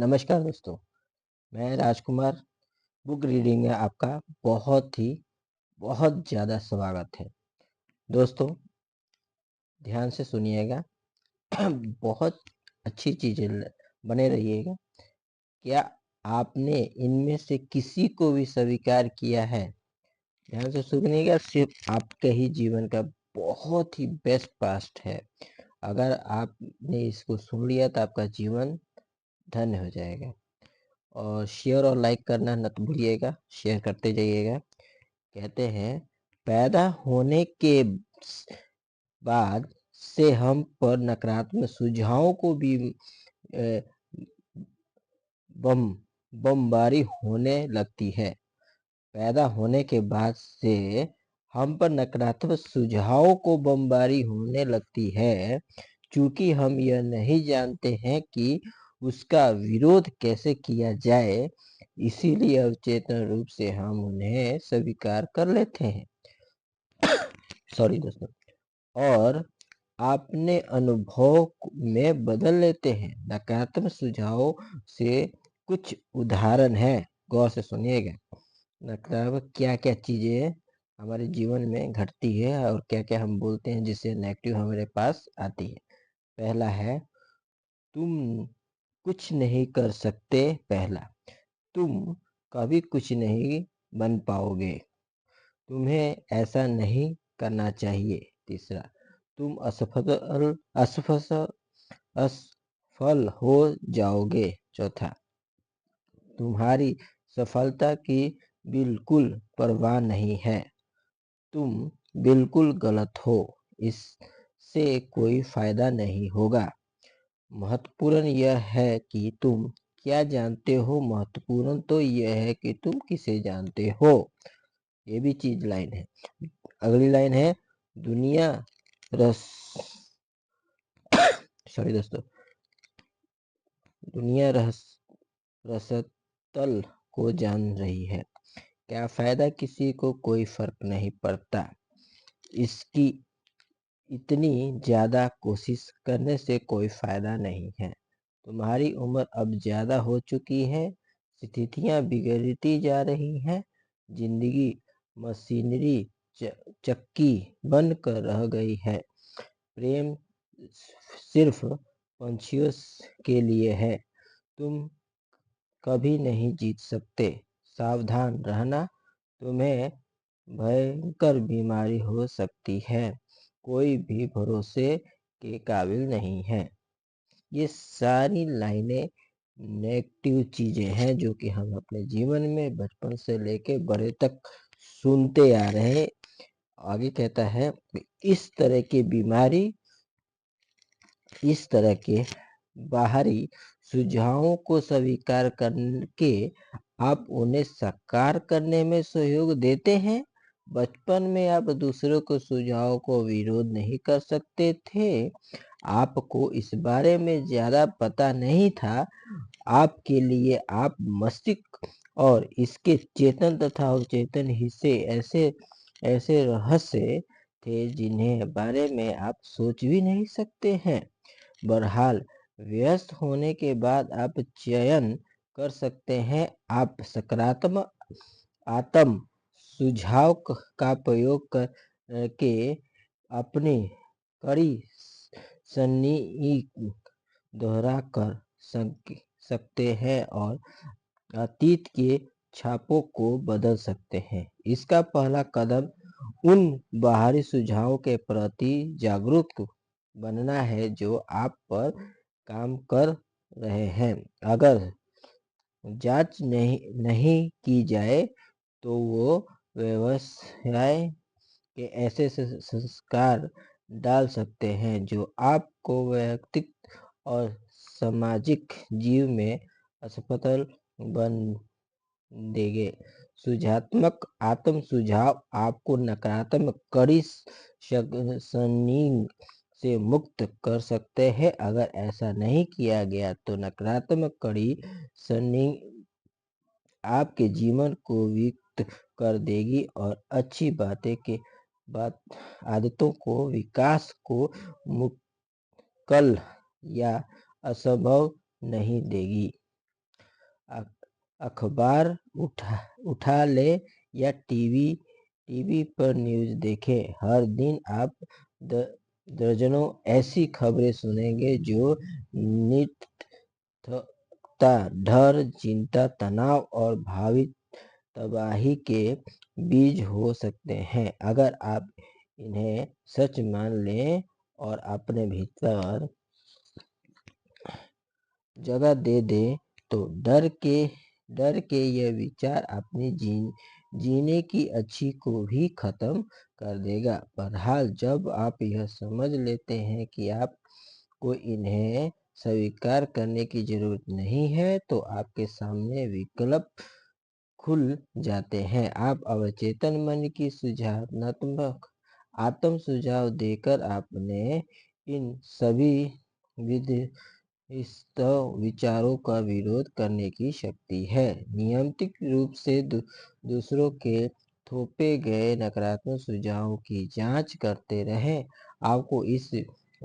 नमस्कार दोस्तों, मैं राजकुमार। बुक रीडिंग में आपका बहुत ज़्यादा स्वागत है। दोस्तों, ध्यान से सुनिएगा। बहुत अच्छी चीज़ें बने रहिएगा। क्या आपने इनमें से किसी को भी स्वीकार किया है? ध्यान से सुनिएगा। सिर्फ आपके ही जीवन का बहुत ही बेस्ट पास्ट है। अगर आपने इसको सुन लिया तो आपका जीवन धन्य हो जाएगा। और शेयर और लाइक करना मत भूलिएगा, शेयर करते जाइएगा। कहते हैं, पैदा होने के बाद से हम पर नकारात्मक सुझावों को भी अ, बम बमबारी होने लगती है। पैदा होने के बाद से हम पर नकारात्मक सुझावों को बमबारी होने लगती है, चूंकि हम यह नहीं जानते हैं कि उसका विरोध कैसे किया जाए, इसीलिए अवचेतन रूप से हम उन्हें स्वीकार कर लेते हैं। सॉरी दोस्तों। और अपने अनुभव में बदल लेते हैं। नकारात्मक सुझावों से कुछ उदाहरण है, गौर से सुनिएगा। नकारात्मक क्या-क्या चीजें हमारे जीवन में घटती है और क्या-क्या हम बोलते हैं जिससे नेगेटिव हमारे पास आती है। पहला है, तुम कुछ नहीं कर सकते। पहला, तुम कभी कुछ नहीं बन पाओगे। तुम्हें ऐसा नहीं करना चाहिए। तीसरा, तुम असफल हो जाओगे। चौथा, तुम्हारी सफलता की बिल्कुल परवाह नहीं है। तुम बिल्कुल गलत हो। इससे कोई फायदा नहीं होगा। महत्वपूर्ण यह है कि तुम क्या जानते हो, महत्वपूर्ण तो यह है कि तुम किसे जानते हो। ये भी चीज लाइन है। अगली लाइन है, दुनिया रस सॉरी दोस्तों, दुनिया रसतल को जान रही है। क्या फायदा, किसी को कोई फर्क नहीं पड़ता। इसकी इतनी ज्यादा कोशिश करने से कोई फायदा नहीं है। तुम्हारी उम्र अब ज्यादा हो चुकी है। स्थितियां बिगड़ती जा रही हैं। जिंदगी मशीनरी चक्की बन कर रह गई है। प्रेम सिर्फ पंछियों के लिए है। तुम कभी नहीं जीत सकते। सावधान रहना, तुम्हें भयंकर बीमारी हो सकती है। कोई भी भरोसे के काबिल नहीं है। ये सारी लाइनें नेगेटिव चीजें हैं जो कि हम अपने जीवन में बचपन से लेके बड़े तक सुनते आ रहे हैं। आगे कहता है, इस तरह की बीमारी, इस तरह के बाहरी सुझावों को स्वीकार करके आप उन्हें साकार करने में सहयोग देते हैं। बचपन में आप दूसरों के सुझावों को विरोध नहीं कर सकते थे। आपको इस बारे में ज्यादा पता नहीं था। आपके लिए आप मस्तिष्क और इसके चेतन तथा अवचेतन हिस्से ऐसे ऐसे रहस्य थे जिन्हें बारे में आप सोच भी नहीं सकते हैं। बहरहाल, व्यस्त होने के बाद आप चयन कर सकते हैं। आप सकारात्मक आत्म सुझाव का प्रयोग करके अपनी कड़ी सन्नी दोहरा कर सकते हैं और अतीत के छापों को बदल सकते हैं। इसका पहला कदम उन बाहरी सुझावों के प्रति जागरूक बनना है जो आप पर काम कर रहे हैं। अगर जांच नहीं की जाए तो वो व्यवसाय के ऐसे संस्कार डाल सकते हैं जो आपको व्यक्तिगत और सामाजिक जीव में असफल बन देंगे। सुझात्मक आत्म सुझाव आपको नकारात्मक कड़ी शनि से मुक्त कर सकते हैं। अगर ऐसा नहीं किया गया तो नकारात्मक कड़ी शनि आपके जीवन को विकृत कर देगी और अच्छी बातें के बात आदतों को विकास को मुक्कल या असंभव नहीं देगी। अखबार उठा ले या टीवी पर न्यूज़ देखें, हर दिन आप दर्जनों ऐसी खबरें सुनेंगे जो नित्यता, डर, चिंता, तनाव और भावी तबाही के बीज हो सकते हैं। अगर आप इन्हें सच मान लें और अपने भीतर जगह दे दें तो डर के ये विचार अपनी जीने की अच्छी को भी खत्म कर देगा। बहरहाल जब आप यह समझ लेते हैं कि आपको इन्हें स्वीकार करने की जरूरत नहीं है तो आपके सामने विकल्प खुल जाते हैं। आप अवचेतन मन की सुझावनात्मक आत्म सुझाव देकर अपने इन सभी विचारों का विरोध करने की शक्ति है। नियमित रूप से दूसरों के थोपे गए नकारात्मक सुझावों की जांच करते रहें। आपको इस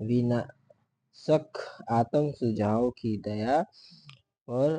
विनाशक आत्म सुझाव की दया पर